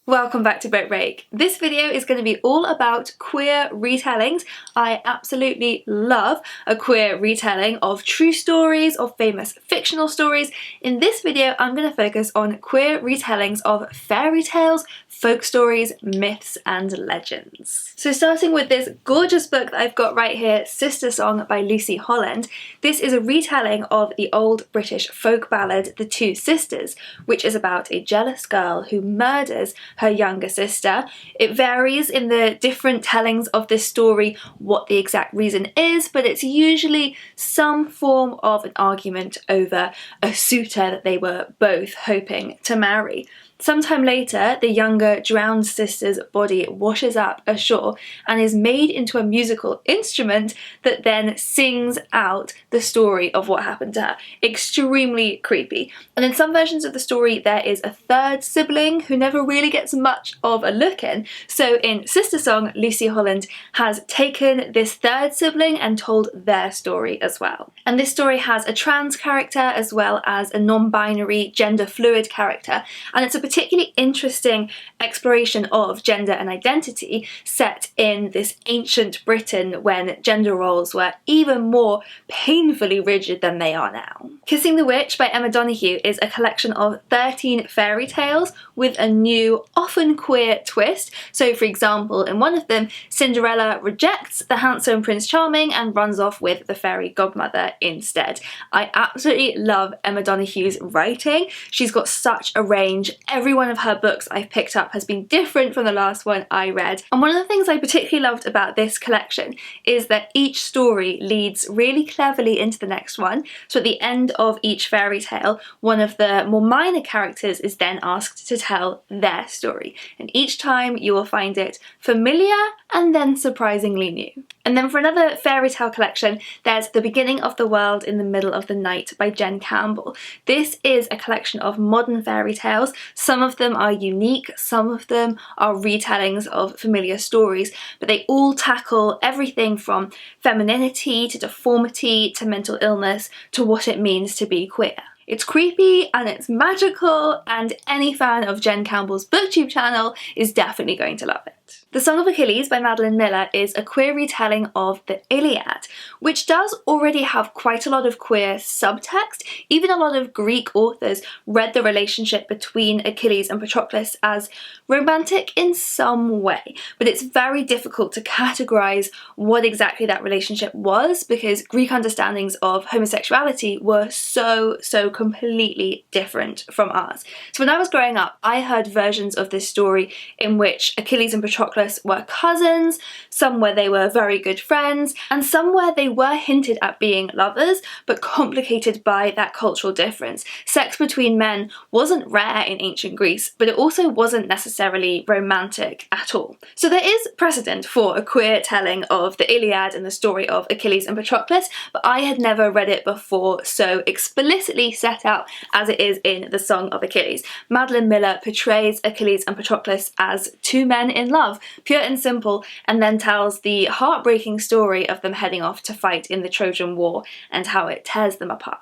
Welcome back to Boat Rake. This video is going to be all about queer retellings. I absolutely love a queer retelling of true stories, of famous fictional stories. In this video, I'm going to focus on queer retellings of fairy tales, folk stories, myths, and legends. So starting with this gorgeous book that I've got right here, Sister Song by Lucy Holland. This is a retelling of the old British folk ballad, The Two Sisters, which is about a jealous girl who murders her younger sister. It varies in the different tellings of this story what the exact reason is, but it's usually some form of an argument over a suitor that they were both hoping to marry. Sometime later, the younger drowned sister's body washes up ashore and is made into a musical instrument that then sings out the story of what happened to her. Extremely creepy. And in some versions of the story, there is a third sibling who never really gets much of a look in. So in Sister Song, Lucy Holland has taken this third sibling and told their story as well. And this story has a trans character as well as a non-binary, gender-fluid character, and it's a particularly interesting exploration of gender and identity set in this ancient Britain when gender roles were even more painfully rigid than they are now. Kissing the Witch by Emma Donoghue is a collection of 13 fairy tales with a new, often queer twist. So for example, in one of them, Cinderella rejects the handsome Prince Charming and runs off with the fairy godmother instead. I absolutely love Emma Donoghue's writing. She's got such a range. Every one of her books I've picked up has been different from the last one I read. And one of the things I particularly loved about this collection is that each story leads really cleverly into the next one. So at the end of each fairy tale, one of the more minor characters is then asked to tell their story. And each time you will find it familiar and then surprisingly new. And then for another fairy tale collection, there's The Beginning of the World in the Middle of the Night by Jen Campbell. This is a collection of modern fairy tales. Some of them are unique, some of them are retellings of familiar stories, but they all tackle everything from femininity to deformity to mental illness to what it means to be queer. It's creepy and it's magical, and any fan of Jen Campbell's booktube channel is definitely going to love it. The Song of Achilles by Madeline Miller is a queer retelling of the Iliad, which does already have quite a lot of queer subtext. Even a lot of Greek authors read the relationship between Achilles and Patroclus as romantic in some way, but it's very difficult to categorize what exactly that relationship was because Greek understandings of homosexuality were so completely different from ours. So when I was growing up, I heard versions of this story in which Achilles and Patroclus were cousins, some where they were very good friends, and some where they were hinted at being lovers, but complicated by that cultural difference. Sex between men wasn't rare in ancient Greece, but it also wasn't necessarily romantic at all. So there is precedent for a queer telling of the Iliad and the story of Achilles and Patroclus, but I had never read it before so explicitly set out as it is in The Song of Achilles. Madeline Miller portrays Achilles and Patroclus as two men in love, pure and simple, and then tells the heartbreaking story of them heading off to fight in the Trojan War and how it tears them apart.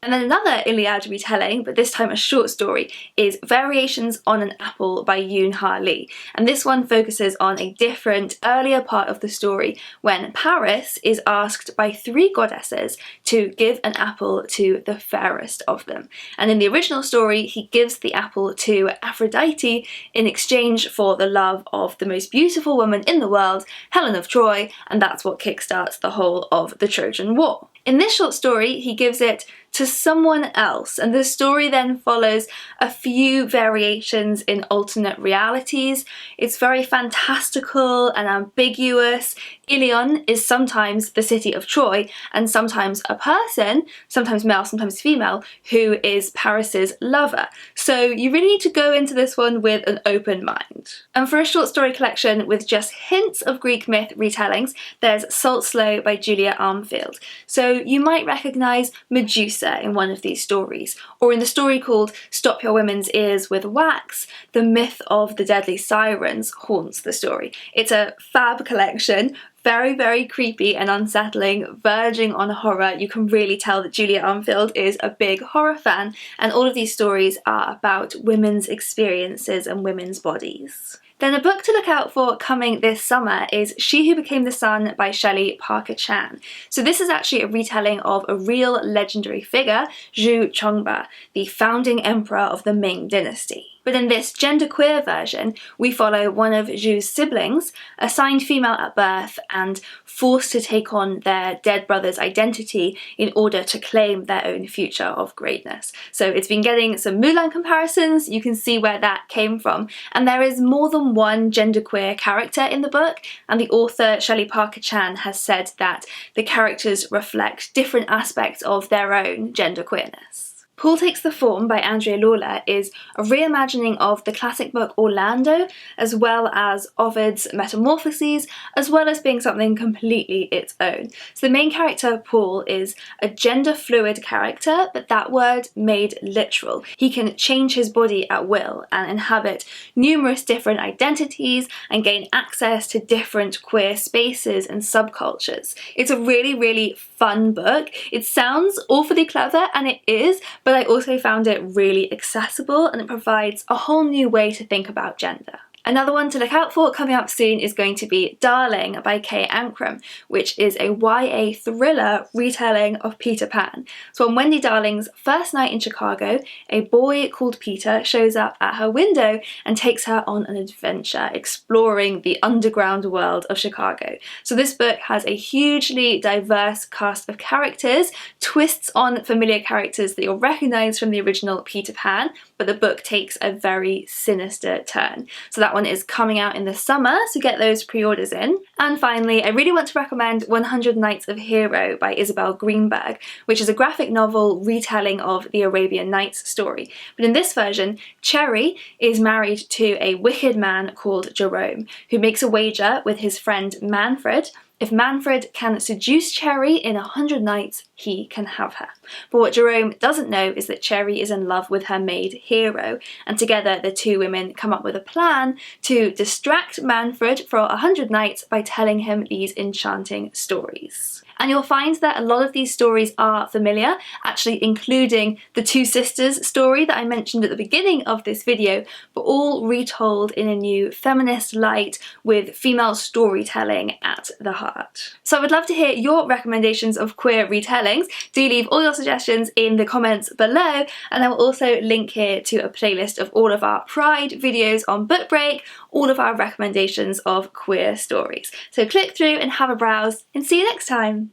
And then another Iliad retelling, but this time a short story, is Variations on an Apple by Yoon Ha Lee. And this one focuses on a different, earlier part of the story when Paris is asked by three goddesses to give an apple to the fairest of them. And in the original story, he gives the apple to Aphrodite in exchange for the love of the most beautiful woman in the world, Helen of Troy, and that's what kickstarts the whole of the Trojan War. In this short story, he gives it to someone else, and the story then follows a few variations in alternate realities. It's very fantastical and ambiguous. Ilion is sometimes the city of Troy, and sometimes a person, sometimes male, sometimes female, who is Paris's lover. So you really need to go into this one with an open mind. And for a short story collection with just hints of Greek myth retellings, there's Salt Slow by Julia Armfield. So you might recognise Medusa in one of these stories, or in the story called Stop Your Women's Ears with Wax, the myth of the deadly sirens haunts the story. It's a fab collection, very, very creepy and unsettling, verging on horror. You can really tell that Julia Armfield is a big horror fan, and all of these stories are about women's experiences and women's bodies. Then a book to look out for coming this summer is She Who Became the Sun by Shelley Parker Chan. So this is actually a retelling of a real legendary figure, Zhu Chongba, the founding emperor of the Ming dynasty. But in this genderqueer version, we follow one of Zhu's siblings, assigned female at birth and forced to take on their dead brother's identity in order to claim their own future of greatness. So it's been getting some Mulan comparisons, you can see where that came from. And there is more than one genderqueer character in the book, and the author Shelley Parker Chan has said that the characters reflect different aspects of their own genderqueerness. Paul Takes the Form by Andrea Lawler is a reimagining of the classic book Orlando, as well as Ovid's Metamorphoses, as well as being something completely its own. So the main character, Paul, is a gender-fluid character, but that word made literal. He can change his body at will and inhabit numerous different identities and gain access to different queer spaces and subcultures. It's a really, really fun book. It sounds awfully clever, and it is, but I also found it really accessible, and it provides a whole new way to think about gender. Another one to look out for coming up soon is going to be Darling by Kay Ancrum, which is a YA thriller retelling of Peter Pan. So on Wendy Darling's first night in Chicago, a boy called Peter shows up at her window and takes her on an adventure exploring the underground world of Chicago. So this book has a hugely diverse cast of characters, twists on familiar characters that you'll recognise from the original Peter Pan, but the book takes a very sinister turn. So that one is coming out in the summer, so get those pre-orders in. And finally, I really want to recommend 100 Nights of Hero by Isabel Greenberg, which is a graphic novel retelling of the Arabian Nights story. But in this version, Cherry is married to a wicked man called Jerome, who makes a wager with his friend Manfred. If Manfred can seduce Cherry in 100 nights, he can have her. But what Jerome doesn't know is that Cherry is in love with her maid Hero, and together the two women come up with a plan to distract Manfred for 100 nights by telling him these enchanting stories. And you'll find that a lot of these stories are familiar, actually including the Two Sisters story that I mentioned at the beginning of this video, but all retold in a new feminist light with female storytelling at the heart. So I would love to hear your recommendations of queer retellings. Do leave all your suggestions in the comments below, and I will also link here to a playlist of all of our Pride videos on Book Break, all of our recommendations of queer stories. So click through and have a browse, and see you next time!